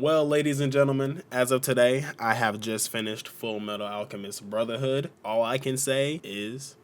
Well, ladies and gentlemen, as of today, I have just finished Fullmetal Alchemist Brotherhood. All I can say is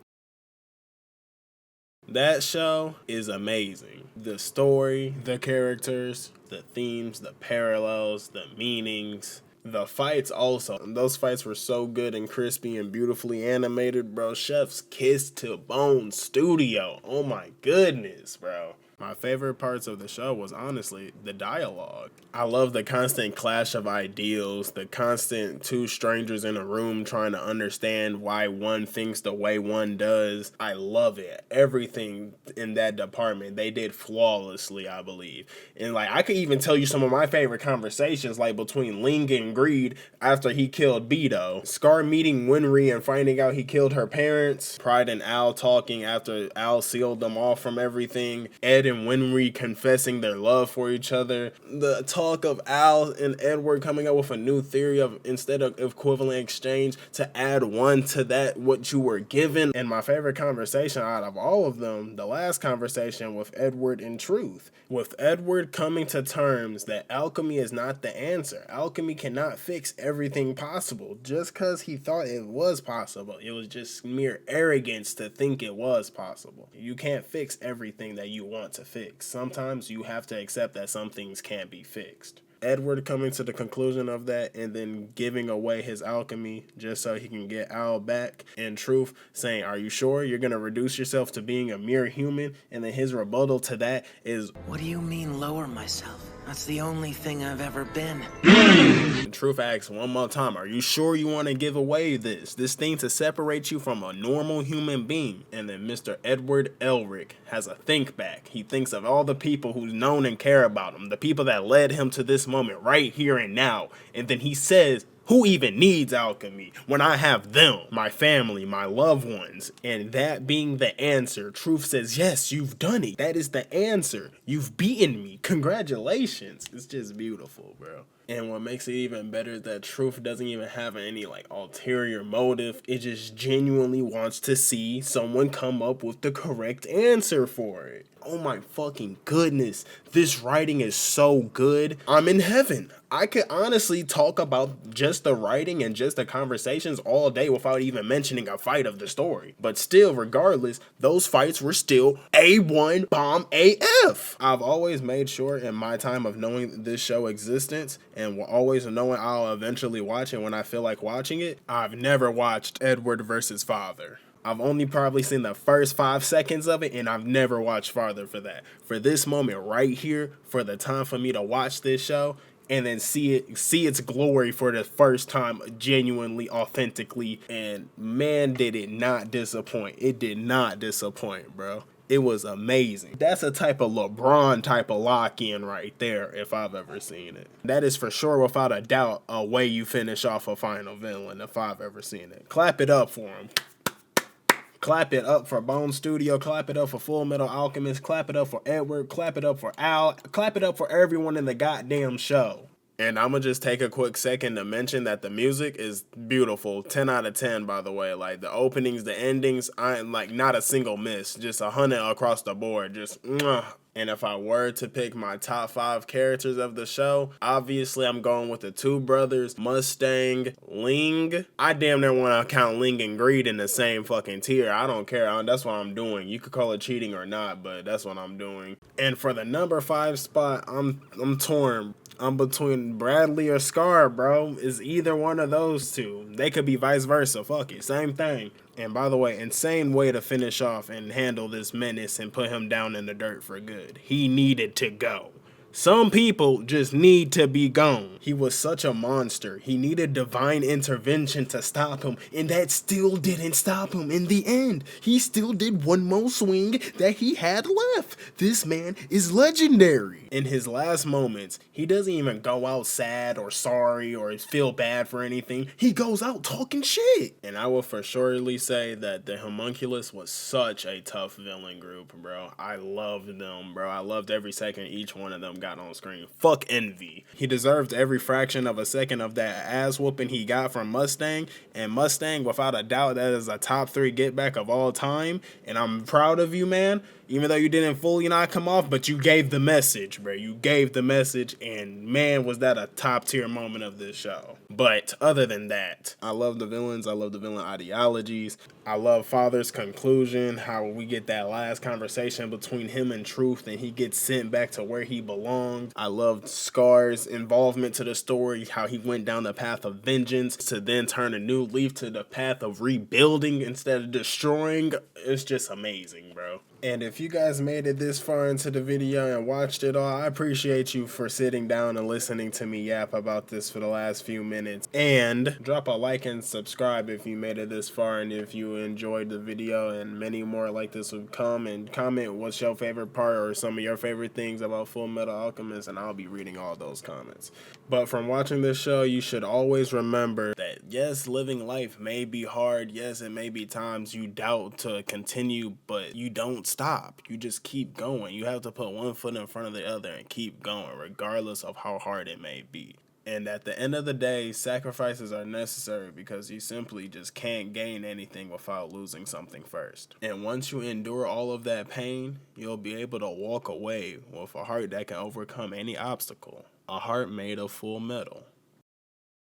that show is amazing. The story, the characters, the themes, the parallels, the meanings, the fights also. Those fights were so good and crispy and beautifully animated, bro. Chef's kiss to bone studio. Oh my goodness, bro. My favorite parts of the show was honestly the dialogue. I love the constant clash of ideals, the constant two strangers in a room trying to understand why one thinks the way one does. I love it. Everything in that department they did flawlessly, I believe. And like I could even tell you some of my favorite conversations, like between Ling and Greed after he killed Beto, Scar meeting Winry and finding out he killed her parents, Pride and Al talking after Al sealed them off from everything, Ed and Winry confessing their love for each other, the talk of Al and Edward coming up with a new theory of instead of equivalent exchange to add one to that what you were given. And my favorite conversation out of all of them, the last conversation with Edward and Truth, with Edward coming to terms that alchemy is not the answer. Alchemy cannot fix everything possible. Just because he thought it was possible, it was just mere arrogance to think it was possible. You can't fix everything that you want to fix. Sometimes you have to accept that some things can't be fixed. Edward coming to the conclusion of that and then giving away his alchemy just so he can get Al back, and Truth saying, are you sure you're going to reduce yourself to being a mere human? And then his rebuttal to that is, what do you mean lower myself? That's the only thing I've ever been. Truth asks one more time, are you sure you want to give away this thing to separate you from a normal human being? And then Mr. Edward Elric has a think back. He thinks of all the people who's known and care about him, the people that led him to this moment right here and now. And then he says, who even needs alchemy when I have them, my family, my loved ones? And that being the answer, Truth says, yes, you've done it. That is the answer. You've beaten me. Congratulations. It's just beautiful, bro. And what makes it even better is that Truth doesn't even have any like ulterior motive. It just genuinely wants to see someone come up with the correct answer for it. Oh my fucking goodness. This writing is so good. I'm in heaven. I could honestly talk about just the writing and just the conversations all day without even mentioning a fight of the story. But still, regardless, those fights were still A1 bomb AF. I've always made sure in my time of knowing this show existence and always knowing I'll eventually watch it when I feel like watching it, I've never watched Edward versus Father. I've only probably seen the first 5 seconds of it, and I've never watched farther for that. For this moment right here, for the time for me to watch this show and then see its glory for the first time genuinely, authentically, and man, did it not disappoint. It did not disappoint, bro. It was amazing. That's a type of LeBron type of lock-in right there if I've ever seen it. That is for sure, without a doubt, a way you finish off a final villain if I've ever seen it. Clap it up for him. Clap it up for Bone Studio, clap it up for Fullmetal Alchemist, clap it up for Edward, clap it up for Al, clap it up for everyone in the goddamn show. And I'm gonna just take a quick second to mention that the music is beautiful. 10 out of 10, by the way. Like the openings, the endings, I like not a single miss. Just 100 across the board. Just mwah. And if I were to pick my top 5 characters of the show, obviously I'm going with the two brothers, Mustang, Ling. I damn near want to count Ling and Greed in the same fucking tier. I don't care. That's what I'm doing. You could call it cheating or not, but that's what I'm doing. And for the number 5 spot, I'm torn. I'm between Bradley or Scar, bro. Is either one of those two. They could be vice versa. Fuck it. Same thing. And by the way, insane way to finish off and handle this menace and put him down in the dirt for good. He needed to go. Some people just need to be gone. He was such a monster. He needed divine intervention to stop him, and that still didn't stop him in the end. He still did one more swing that he had left. This man is legendary. In his last moments, he doesn't even go out sad or sorry or feel bad for anything. He goes out talking shit. And I will for surely say that the Homunculus was such a tough villain group, bro. I loved them, bro. I loved every second each one of them got on screen. Fuck Envy. He deserved every fraction of a second of that ass whooping he got from Mustang, and Mustang, without a doubt, that is a top 3 get back of all time, and I'm proud of you, man. Even though you didn't fully knock him off, but you gave the message, bro. You gave the message, and man, was that a top tier moment of this show. But other than that, I love the villains. I love the villain ideologies. I love Father's conclusion, how we get that last conversation between him and Truth, and he gets sent back to where he belonged. I loved Scar's involvement to the story, how he went down the path of vengeance to then turn a new leaf to the path of rebuilding instead of destroying. It's just amazing, bro. And if you guys made it this far into the video and watched it all, I appreciate you for sitting down and listening to me yap about this for the last few minutes. And drop a like and subscribe if you made it this far and if you enjoyed the video, and many more like this would come. And comment what's your favorite part or some of your favorite things about Fullmetal Alchemist, and I'll be reading all those comments. But from watching this show, you should always remember that yes, living life may be hard. Yes, it may be times you doubt to continue, but you don't stop. You just keep going. You have to put one foot in front of the other and keep going, regardless of how hard it may be. And at the end of the day, sacrifices are necessary because you simply just can't gain anything without losing something first. And once you endure all of that pain, you'll be able to walk away with a heart that can overcome any obstacle. A heart made of full metal.